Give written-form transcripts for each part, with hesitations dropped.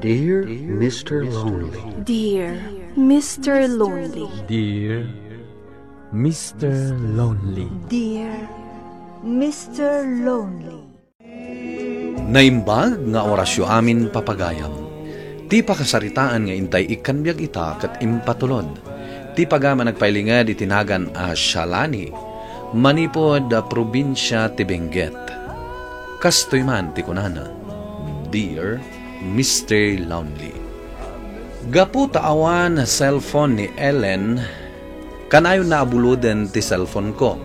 Dear Mr. Lonely. Dear Mr. Lonely. Dear Mr. Lonely. Dear Mr. Lonely. Naimbag nga orasyo amin papagayam. Ti pakasaritaan nga intay ikanbyag ita kat impatulod. Ti pagama nagpailingad itinagan a Shalani, manipod a probinsya ti Benguet. Kastoy man ti kunana, Dear Mr. Lonely. Gapu taawan na cellphone ni Ellen, kanayon na abuluden ti cellphone ko.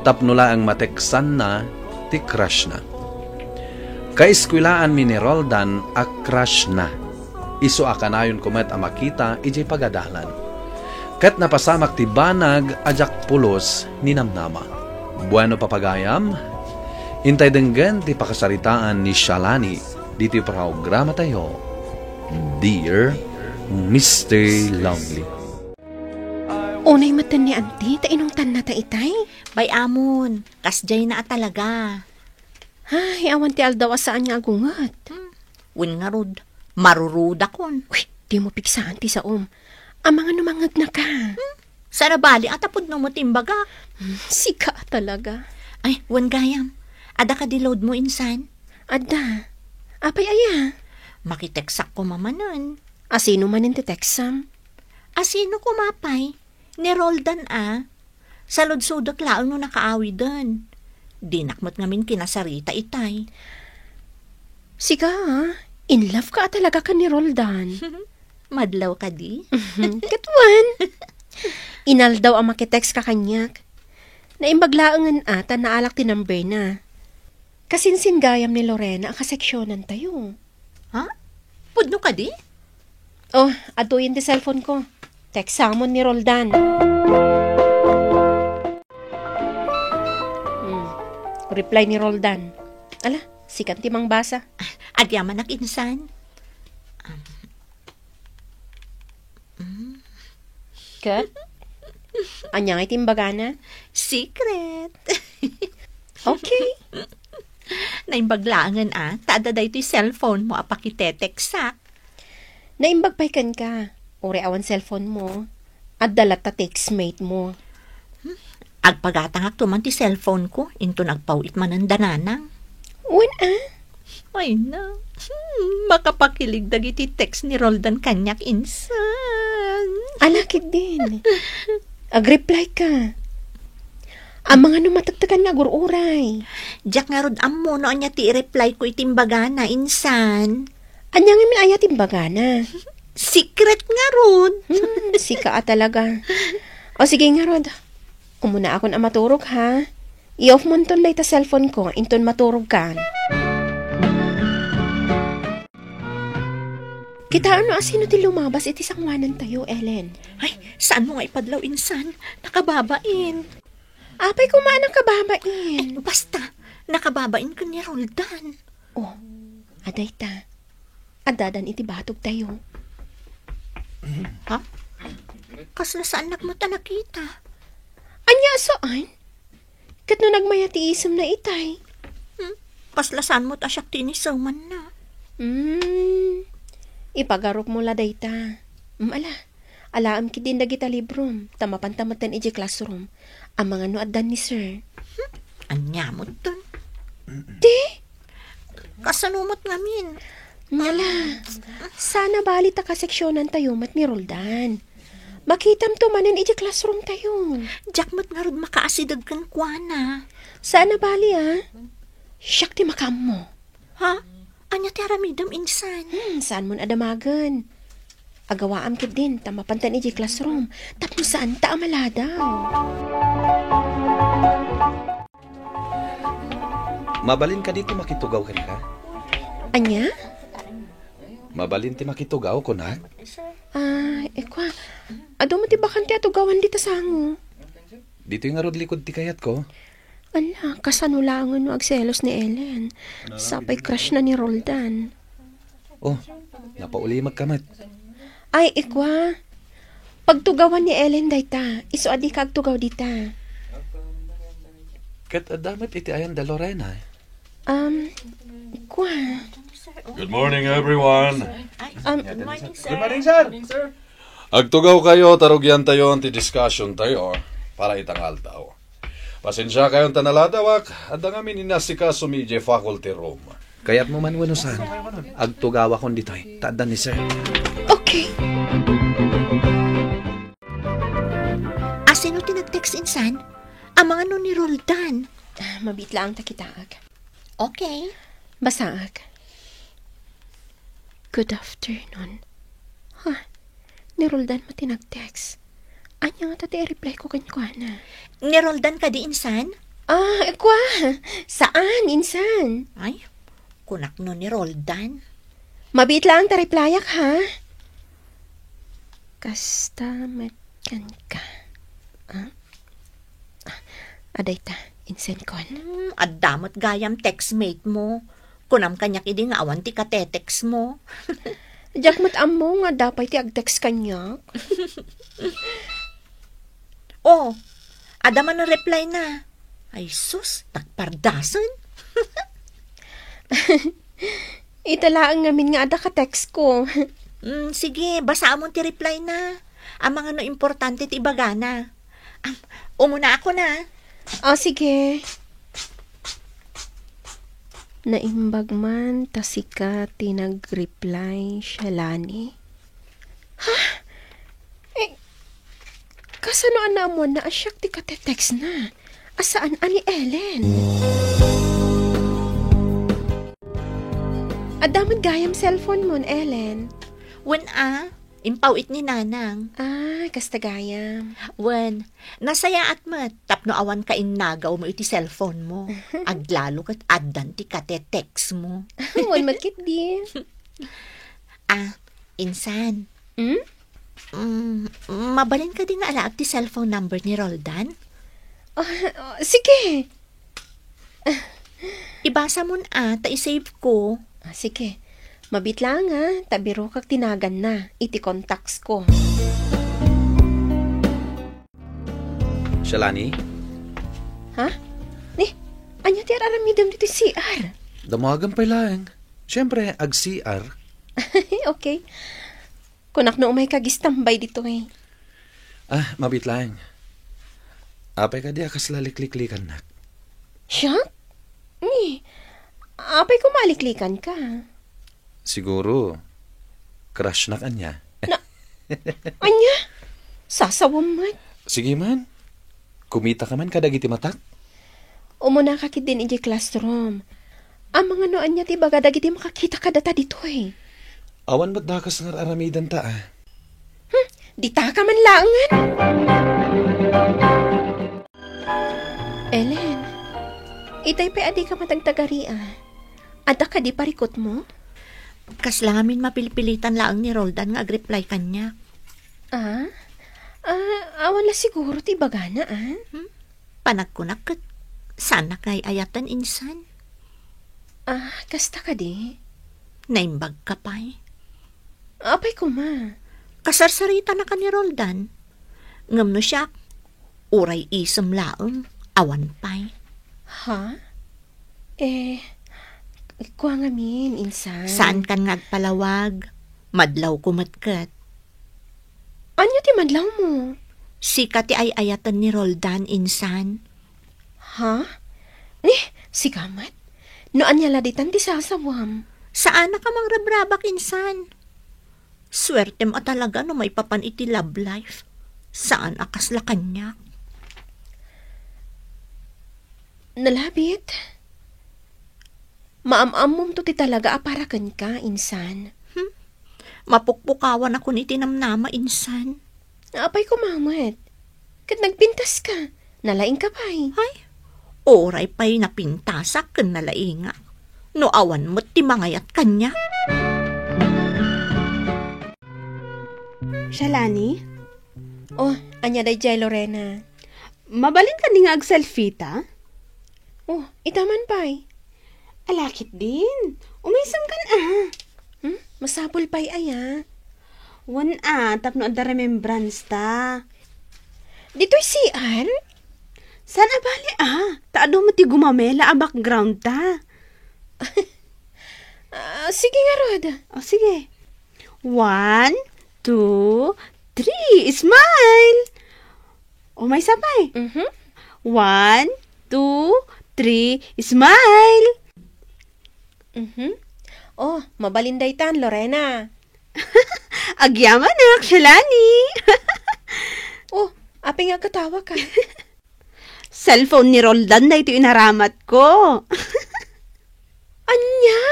Tapnula ang mateksan na ti crush na. Kaiskwilaan mi ni Roldan a crush na. Iso akanayon kumet a makita ijay pagadalan. Kat napasamak ti banag ajak pulos ni namnama. Bueno papagayam, intay denggan ti pakasaritaan ni Shalani diti programa tayo, Dear Mr. Lonely. Unay matan ni auntie, tainungtan na ta itay? Bay amon, kasjay na talaga. Ay, awan ti aldaw asaan nga agungat. Win nga rod, marurud akon. Uy, di mo piksaan ti saom. Ang mga numangag na ka. Sarabali atapod no mo timbaga. Sika talaga. Ay, wan gayam. Ada ka diload mo insan? Ada. Apay aya. Makiteksak ko mamanon. Asino man in ti teksam? Asino kumapay? Ni Roldan Sa lodsudok laang no nakaawi doon. Dinakmat ngamin kinasarita itay. Sika, in love ka talaga ka ni Roldan. Madlaw ka di? Katwan. Inaldaw ang makitext ka kanyak. Naimbaglaangan ata naalak ti number na. Kasinsin gayam ni Lorena ang kaseksyonan tayo. Ha? Pudno ka di? Oh, atuyin ti cellphone ko. Text samon ni Roldan. Reply ni Roldan. Ala, sikan ti mang basa. Adyaman nak insan. Kat? Anya nga itimbagana? Secret. Okay. Naimbaglaangan tada da ito'y cellphone mo apakiteteksak. Naimbagpaykan ka. Ore awan cellphone mo. At dalat ta textmate mo. Agpagatangak tuman ti cellphone ko, into nagpawit man ang dananang. Uwan Ay na, makapakilig dagiti text ni Roldan kanyak insan. Alakid din. Ag-reply ka. Ang mga numatagtagan nga gururay. Diyak nga rod ammo no anya ti reply ko itimbagana insan. Anya nga min ayat imbagana. Secret nga rod. Sika talaga. O sige nga rod. Umuna ako na maturog ha. I-off mo nton lay ta cellphone ko. Inton maturog ka. Kita ano asino ti lumabas iti sangwanan tayo, Ellen? Ay, saan mo nga ipadlaw insan? Nakababain. Apay kumaan ang kababain. Basta, nakababain ka ni Roldan. Oh, aday ta. Adadan iti batog tayo. Ha? Kasla saan mo ta nakita? Anya saan? Kat no nagmaya ti isam na itay. Kasla saan mo ta siya tinisaman na? Ipagarok mo la dayta. Alaam ki din dagita librom. Tamapantamatan iji classroom. Ang mga noadan ni sir. Anya mo dun? Di? Kasanumot ngamin. Sana bali ta kaseksyonan tayo mat ni Roldan. Makitam to manan iji classroom tayo. Jakmat nga rod makaasidag kan kuana. Sana bali Siyak ti makam mo. Ha? Anya ti aramidam insan. Saan mo adamagan? Agawaam kit din, tamapantan iji classroom. Tapno saan ta amaladaw. Mabalin ka dito makitugaw ka na? Anya? Mabalin ti makitugaw ko na? Ekwa. Ado mo ti bakante ato gawan dito sango. Dito yung arod likod ti kayat ko. Ala, kasanulangan no agselos ni Ellen. Sapay crush na ni Roldan. Oh, napauli magkamat. Ay, ekwa. Pagtugawan ni Ellen dayta, iso adi kagtugaw dita. Kat adamat iti ayan da Lorena. Kwa. Good morning, everyone. Good morning, sir. Good morning, sir. Agtugaw kayo, tarugyan tayo, anti-discussion tayo, para itangal tao. Pasensya kayong tanaladawak, at ang amin inasika sumidye faculty room. Kaya't mo man wanusan, agtugawa kon ditoy, taadan ni sir. Okay. Sino tinag-text insan? Ang mga no ni Roldan. Mabitla ang takitaag. Okay. Basaag. Good afternoon. Ni Roldan matinag-text. Anya nga tati reply ko kanya. Ni Roldan ka di insan? Kwa. Saan, insan? Ay, kunak no ni Roldan. Mabitla ang ta-replyak, ha? Kasta matkan ka. Aday ta, insan kon. Adamot gayam textmate mo. Kunam kanyak idi nga awan ti katetext mo. Diyak amo nga dapat ti ag-text kanyak. Oh, adaman ang reply na. Ay sus, takpardasan. Italaan ngamin nga ada ka-text ko. Sige, basa mo ti reply na. Ang mga no importante ti ibagana. Umuna ako na. Sige. Naimbag man tasika tinag-reply Shalani. Kasano mo na asyak ti katetext na? Asaan ani Ellen? Adaman gayam cellphone mo, Ellen. Wen impawit ni nanang. Kasta gayam. Wen, nasaya at mat, tapno awan ka innagaw mo iti cellphone mo. Aglalo kat addan ti katetext mo. Wan magkit di. Insan. Mabalin ka di nga alaag ti cellphone number ni Roldan? Sige. Ibasa mo ta-save ko. Sige. Mabit lang tabiro kag tinagan na, iti contacts ko. Shalani? Anya ti aramidam dito CR? Damagan pa lang. Siyempre, ag-CR. Okay. Kunak na umay kagistambay dito eh. Mabit lang. Apay ka di akas lalikliklikan na. Siya? Apay ko maliklikan ka. Siguro, crush na kanya. Anya? Sasawam man. Sige man. Kumita ka man kadagiti matak. Umuna ka din iji classroom. Ang mga noan niya ti baga dagiti makakita ka data dito eh. Awan ba't dakas nga aramidan ta Di ta ka man langan. Ellen, itay pa adi ka matagtagari Ada ka di parikot mo? Kaslamin mapilipilitan lang ni Roldan nga ag-reply kanya. Awan la siguro ti bagana Panagkunak kat sana kay ayatan insan. Kasta ka di? Naimbag ka pa'y. Apay ko ma. Kasarsarita na ka ni Roldan. Ngam no siya, uray isam laang, awan pa'y. Kuha ngamin, insan. Saan kan ngagpalawag? Madlaw kumatkat. Anya ti madlaw mo? Sika ti ay ayatan ni Roldan, insan. Si Kamat? No anya laditan ti sasawam? Saan na ka mangrabrabak, insan? Swerte mo talaga no may papan iti love life. Saan akas la kanya? Nalabit? Maam-amom to ti talaga aparakan ka, insan. Mapukpukawan ako ni tinamnama, insan. Apay ko, mamat. Kat nagpintas ka, nalaing ka pa'y. Ay, oray pa'y napintasak kan nalainga. No awan mo't ti mangayat kanya. Shalani? Anya day jay, Lorena. Mabalin ka ni nga ag-selfie ta? Itaman pa'y. Alakit din. Umisang kan Masapol pa'y aya. Wan tapno ada remembrance ta. Dito'y CR? San abali taado mo ti gumamela background ta. Sige nga, Rod. Sige. 1, 2, 3. Smile! O, may sabay. 1, 2, 3. Smile! Oh, mabalinday tan, Lorena. Agyaman na, Shalani. Oh, api nga katawa ka. Cellphone ni Roldan na ito inaramat ko. Anya?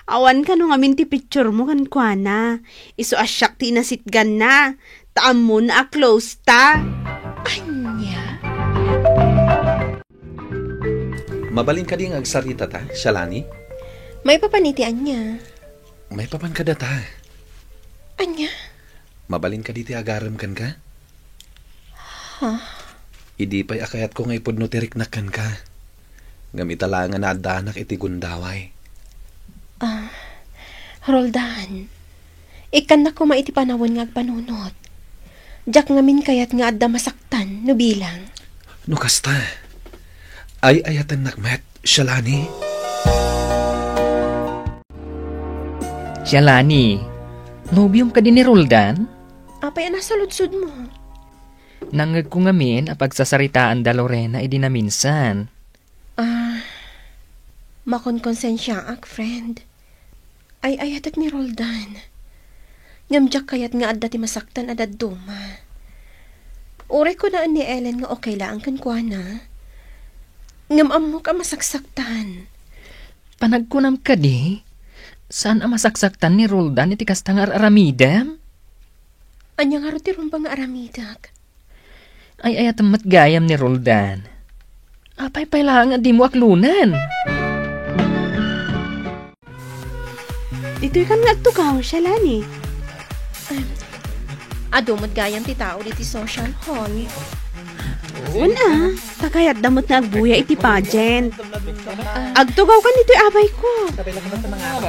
Awan ka nung amin ti picture mo kan kwa na. Iso asyak ti inasitgan na. Taam mo na close ta. Anya? Mabalin ka ding agsarita ta, Shalani? May papaniti anya. May papan ka data. Anya? Mabalin ka diti agaram kan ka? Huh? Idi pa'y akayat ko ngay pudno tiriknakan ka. Gamitalangan na adanak iti gundaway. Roldan, ikan na ko maiti panawon nga agpanunot. Jak ngamin kayat nga adda masaktan, no bilang. No kasta. Ay ayatan nakmet, Shalani. Shalani, nobyom ka din ni Roldan? Apay nasa lutsud mo. Nangag ko ngamin a pagsasaritaan da Lorena idi na minsan. Makonkonsensya ak, friend. Ay ayatak ni Roldan. Ngamjak kayat nga adda ti masaktan adad duma. Ure ko na ni Ellen nga okay lang kan kwa na. Ngamam mo ka masaksaktan. Panagkunam ka di? Saan ang masaksaktan ni Roldan iti kastangar aramidem? Anya nga ti rumbang aramidak. Ay ayat matgayam ni Roldan. Apay pailangan di mo aklunan. Dito'y kan nga tukaw, Shalani. Adumot gayam ti tao diti social hall. Una, takayat damot na agbuya iti pageant. Agtugaw ka nito'y abay ko.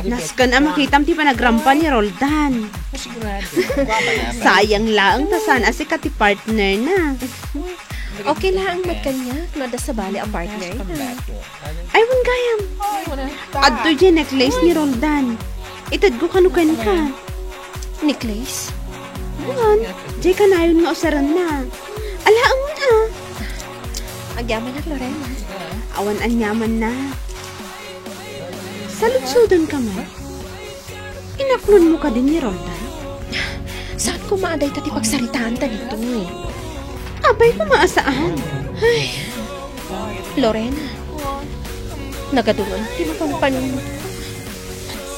Naskan ang makitam ti panagrampa ni Roldan. Sayang lang, tasan asi ka ti partner na. Okay lang ang magkanya, nada sa bali ang partner na. Ay, wan gayam. Adto dyan necklace ni Roldan. Itad ko kanukan ka. Necklace? Wan, dyan ka na yun nga usaran na. Alaang mo na. Agyaman na, Lorena. Awan anyaman na. Salutsudan ka mo. Inaklon mo ka din ni Roldan. Saan ko maaday tati pagsaritaan ta dito eh? Abay ko maasaan. Ay, Lorena. Nagadungan, di mapampanin mo.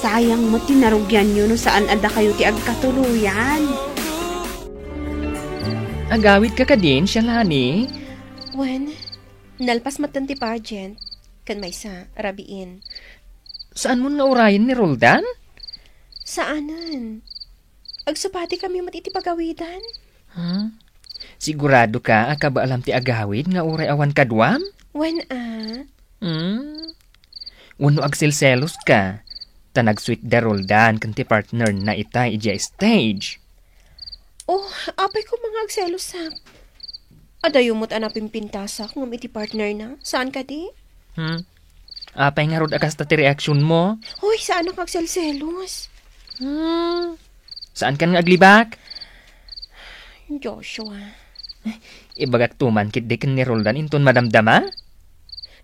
Sayang mo tinarugyan nyo no saan ada kayo ti agkatuluyan. Agawit ka din, Shalani? When, nalpas matanti pageant, kan may sa arabiin. Saan mo nga urayan ni Roldan? Saanan? Agsupati kami matitipagawidan? Huh? Sigurado ka akaba alam ti agawid nga uray awan kadwam? When Wano agsilselos ka. Tanag-sweet da Roldan kanti partner na itay ija stage. Oh, apay ko mga agselosak. Adayumot anapin pintasak ngam iti partner na. Saan ka di? Apay nga rod akas ti reaksyon mo? Hoy, saan ang agselselos? Saan kan nga aglibak? Joshua. Ibagak tuman kit dikin ni Roldan inton madamdama?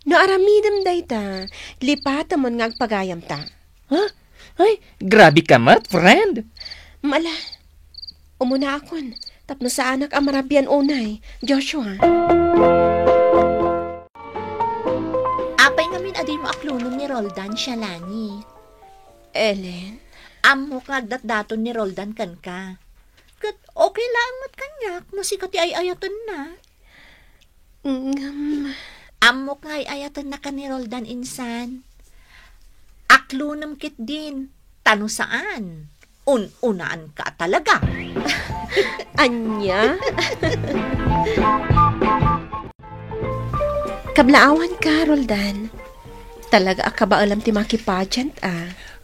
No aramidam day ta. Lipata mo nga agpagayam ta. Huh? Ay, grabe ka mat, friend. Mala. Umuna akon. Tapno sa anak ang marabian unay. Joshua. Apay ngamin adi mo aklunon ni Roldan, Shalani. Ellen. Amo kagdat-daton ni Roldan kan ka. Kat okay lang mat kanyak no si kati ay ayatan na. Amo kay ayatan na ka ni Roldan insan. Aklunam kit din. Tano saan? Unaan ka talaga. Anya? Kablaawan ka, Roldan. Talaga akaba alam ti makipagent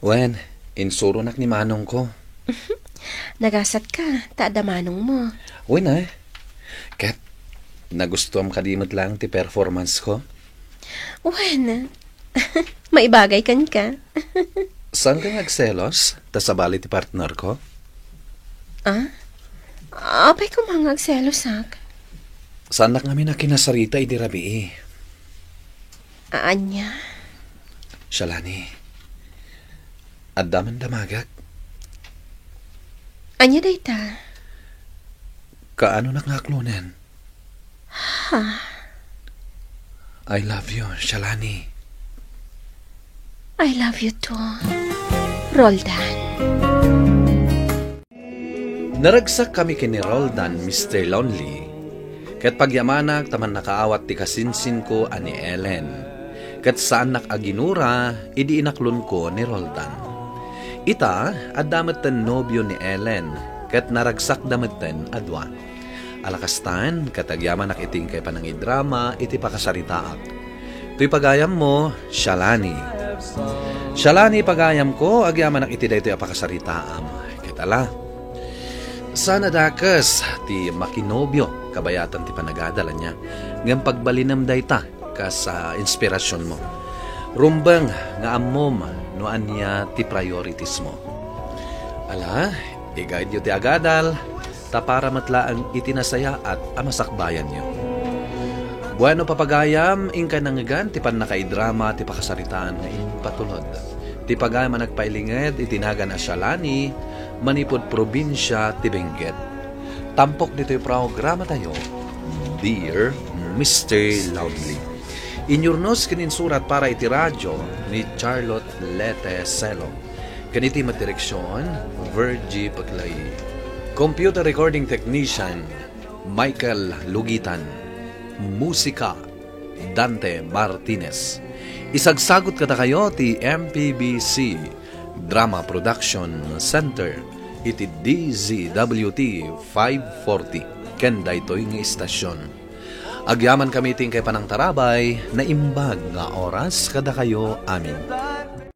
Wen, insuro nak ni manong ko. Nagasat ka, taada manong mo. Wen Kat, nagustuhan ka di lang ti performance ko. Wen, maibagay kan ka. Saan ka nagselos? Tas sabali ti partner ko? Apay ko mga agselos, ak. Sanak namin na kinasarita idirabi eh. Anya? Shalani, addaman damagak. Anya dayta? Kaano nakaklunan? I love you, Shalani. I love you too, Roldan. Naragsak kami kini Roldan, Mr. Lonely. Kat pagyamanak taman nakaawat ti kasinsin ko ani Ellen. Kat saan nakaginura, idi inaklon ko ni Roldan. Ita, adamat ten nobyo ni Ellen. Kat naragsak damat ten adwa. Alakastan, katagyaman nakiting kay panangidrama, iti pakasaritaak. Tuy pagayam mo, Shalani. Shalani pagayam ko, agyaman iti daytoy apakasaritaam. Kitala. Sana dakas, ti makinobyo, kabayatan ti panagadala niya. Ngam pagbalinam dayta, ka sa inspirasyon mo. Rumbang nga amom, noan niya ti priorities mo. Ala, i-guide yu ti agadal, ta para matlaang itinasaya at amasakbayan niyo. Bueno papagayam, ingka nangigan, ti pan nakaidrama, ti pakasaritaan nga impatulod. Ti pagayam nagpailinged, itinagan a Shalani, manipod probinsya, ti Benguet. Tampok dito'y programa tayo, Dear Mr. Loudly. Inyurnos kininsurat para iti radyo ni Charlotte Lete Selo. Kaniti matireksyon, Virgie Paglay. Computer recording technician, Michael Lugitan. Musika, Dante Martinez. Isagsagot kata kayo ti MPBC Drama Production Center iti DZWT 540 ken daytoy nga istasyon. Agyaman kami ting kay panang tarabay na imbag nga oras kada kayo amin.